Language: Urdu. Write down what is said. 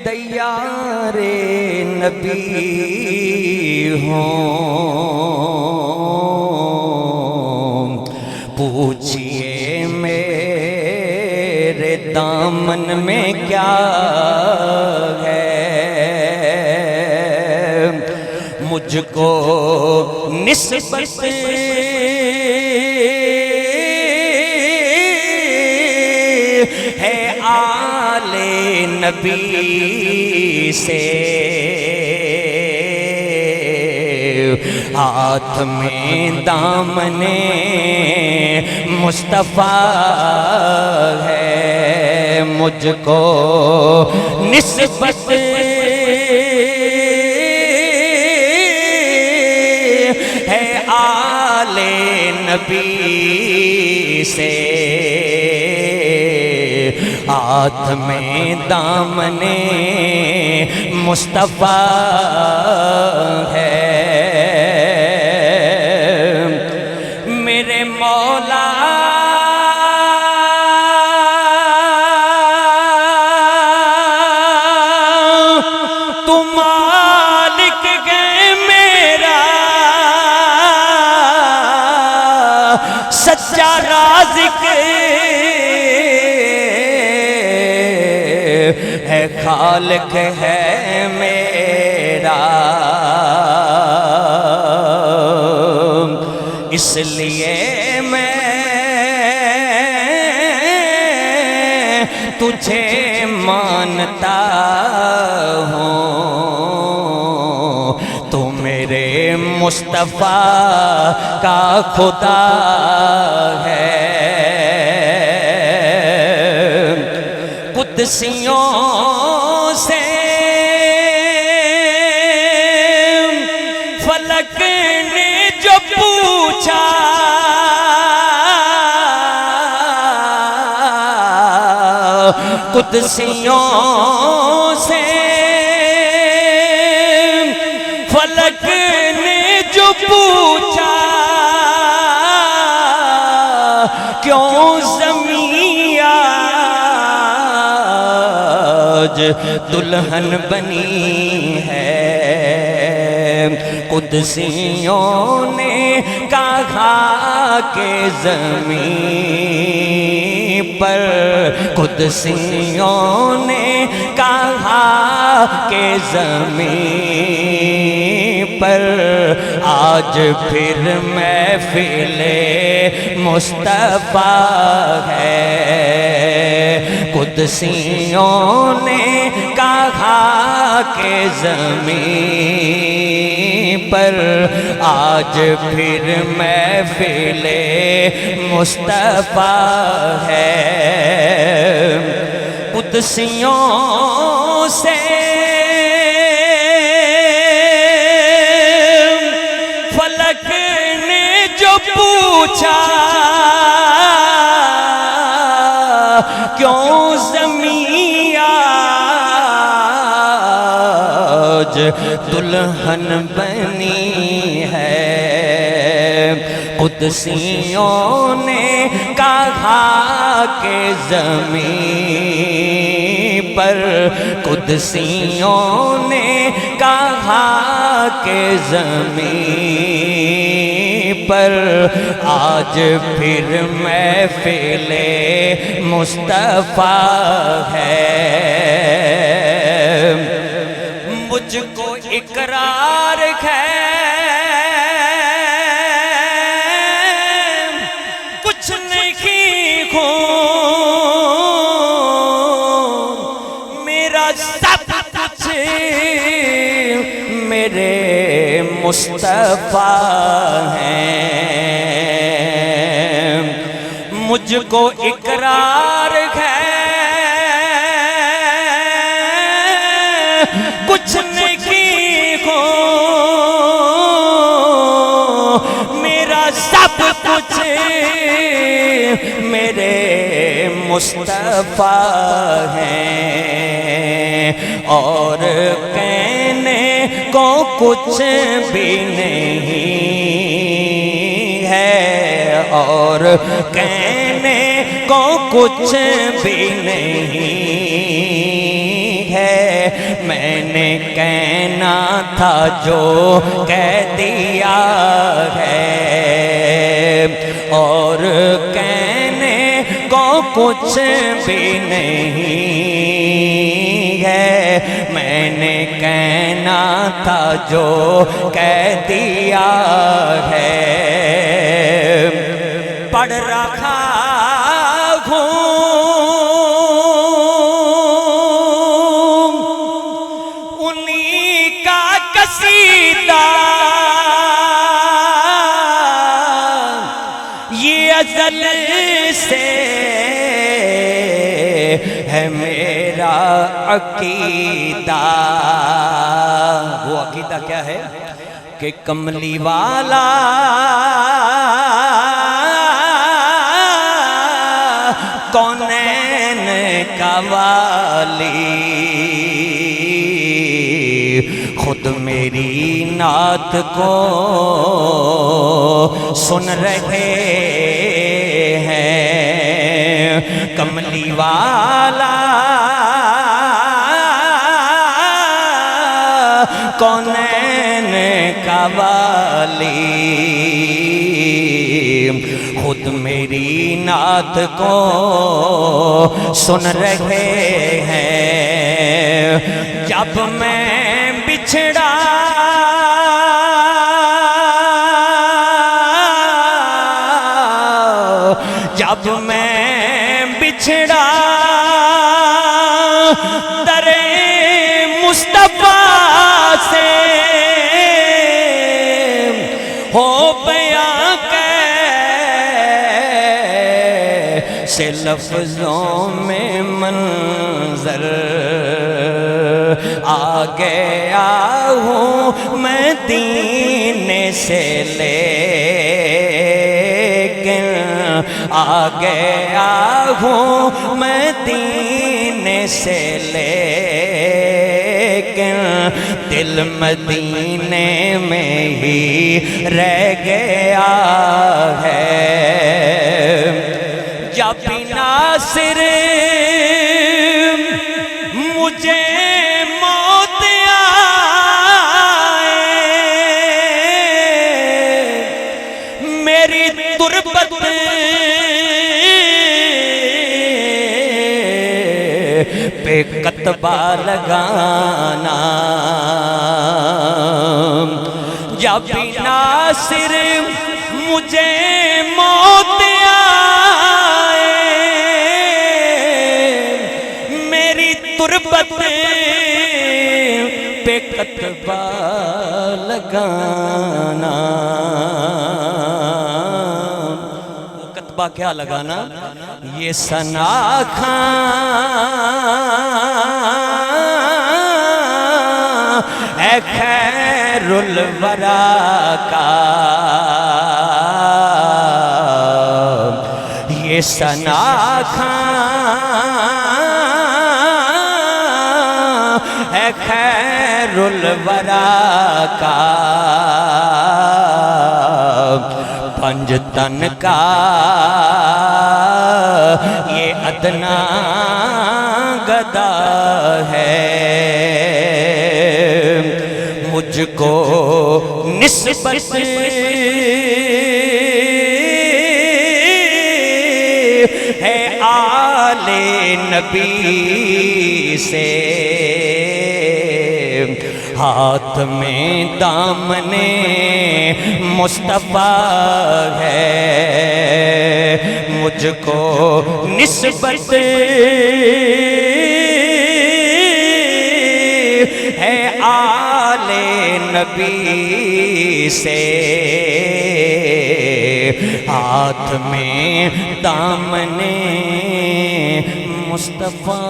دیار نبی ہوں، پوچھئے میرے دامن میں کیا ہے، مجھ کو نسبت ہے آل نبی سے، ہاتھ میں دامن مصطفیٰ ہے، مجھ کو نسبت ہے آل نبی سے، ہاتھ میں دامن مصطفیٰ ہے، میرے مولا تو مالک گئے میرا سچا رازق ہے، خالق ہے میرا، اس لیے میں تجھے مانتا ہوں، تو میرے مصطفیٰ کا خدا ہے، قدسیوں سے فلک نے جو پوچھا، قدسیوں سے فلک نے جو پوچھا، کیوں زمین آج دلہن بنی ہے، قدسیوں نے کہا کہ زمین پر، قدسیوں نے کہا کہ زمین پر آج پھر محفل مصطفیٰ ہے، قدسیوں نے کہا کہ زمین پر آج پھر محفل مصطفیٰ ہے، قدسیوں سے فلک نے جو پوچھا، کیوں زمین آج دلہن بنی ہے، قدسیوں نے کہا کہ زمین پر، قدسیوں نے کہا کہ زمین پر آج پھر محفل مصطفیٰ ہے، مجھ کو اقرار ہے کچھ نہیں ہوں، میرا سب کچھ میرے مصطفیٰ ہیں، مجھ کو اقرار ہے کچھ نہیں ہوں، میرا سب کچھ میرے مصطفیٰ ہیں، اور کہنے کو کچھ بھی نہیں ہے، اور کہنے کو کچھ بھی نہیں ہے، میں نے کہنا تھا جو کہہ دیا ہے، اور کہنے کو کچھ بھی نہیں ہے، میں نے کہنا تھا جو کہہ دیا ہے۔ پڑھ رکھا ہوں انہی کا قصیدہ، یہ ازل سے ہے میرا عقیدہ۔ وہ عقیدہ کیا ہے کہ کملی والا کونین کا والی خود میری نعت کو سن رہے ہیں، کملی والا کونین کا والی خود میری نعت کو سن رہے ہیں۔ جب میں بچھڑا جب میں بچھڑا در مصطفیٰ سے ہو بیاں کیسے لفظوں میں منظر، آ گیا ہوں میں دین سے لیکن، آ گیا ہوں میں دین سے لیکن، دل مدینے میں ہی رہ گیا ہے۔ جب ناصر مجھے موت آئے، میری تربت پہ کتبہ لگانا، جب ناصر مجھے موت آئے، میری تربت پہ کتبہ لگانا۔ وہ کتبہ کیا لگانا؟ یہ ثنا خان اے خیر الورا کا، یہ ثنا خان اے خیر الورا کا، پنجتن کا یہ ادنا گدا ہے، مجھ کو نسبت ہے آل نبی سے، ہاتھ میں دامن مصطفیٰ ہے، مجھ کو نسبت ہے آل نبی سے، ہاتھ میں دامن مصطفیٰ